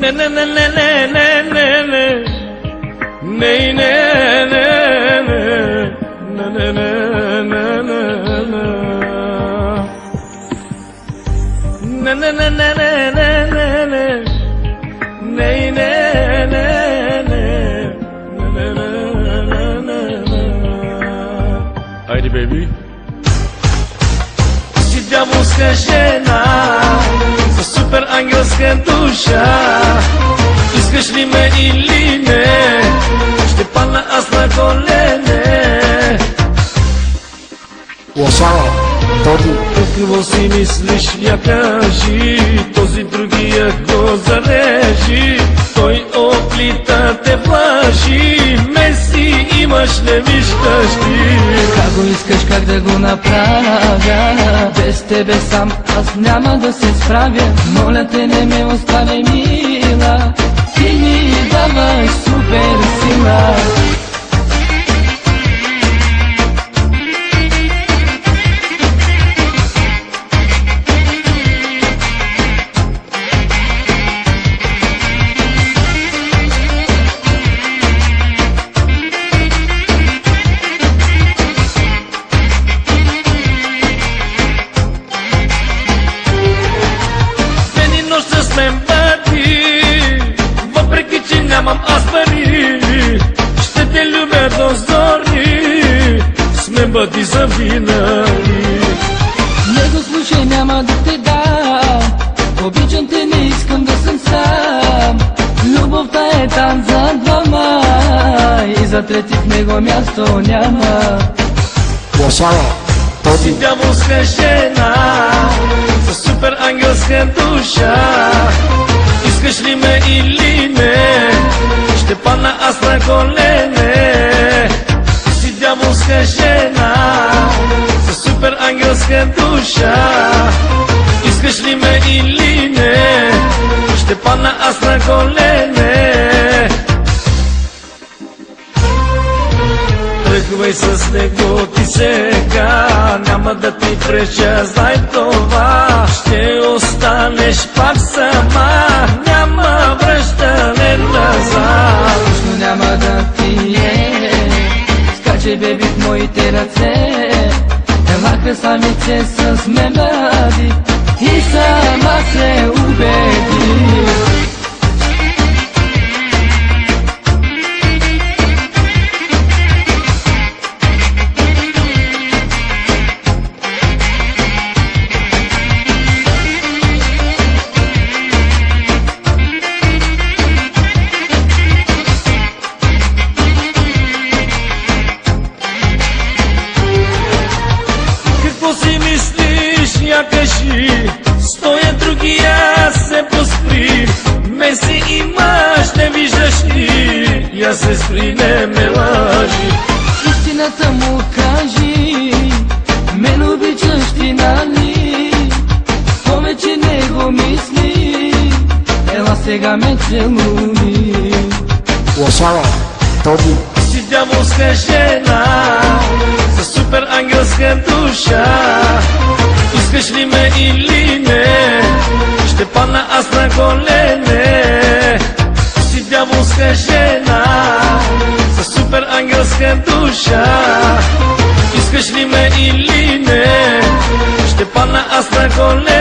Ne ne ne ne ne ne ne ne ne ne ne ne ne ne ne ne ne ne Haydi baby. Si diavolska žena sa super ангелска душа, искаш ли ме или не, ще падна аз на колене. Лошава, Тоди. Какво си мислиш, я кажи, този другия го зарежи, той оплита те плаши, Меси имаш, не виждаш ти. Как го искаш, как да го направя, без тебе сам аз няма да се справя. Моля те, не ме оставяй, мила, ти ми даваш супер сила. Въпреки че нямам аз пари, ще те любя до зори, сме бъди завинаги. Не го слушай, няма да те дам, обичам те, не искам да съм сам. Любовта е там за двама и за трети в него място няма. Лошава, Тоди. Си дяволска жена със супер ангелска душа, искаш ли ме или не, ще падна аз на колене. Си дяволска жена със супер ангелска душа, искаш ли ме или не, ще падна аз на колене. Тръгвай с него ти сега, няма да ти преча, знай това. Ще останеш пак сама, няма връщане назад. Точно няма да ти е, скачай беби в моите ръце. Ела красавице с мен бъди и сама се убеди. Си мислиш, я кажи, стоя другия се поспри. Меси имаш, не виждаш ли, я се спри, не ме лъжи. Истината му кажи, мен обичаш ти, нали? Повече не го мисли, ела сега ме целуни. Лошава, Тоди. Си дяволска жена със супер ангелска душа, искаш ли ме или не, ще падна аз на колене. Си дяволска жена със супер ангелска душа, искаш ли ме или не, ще падна аз на колене.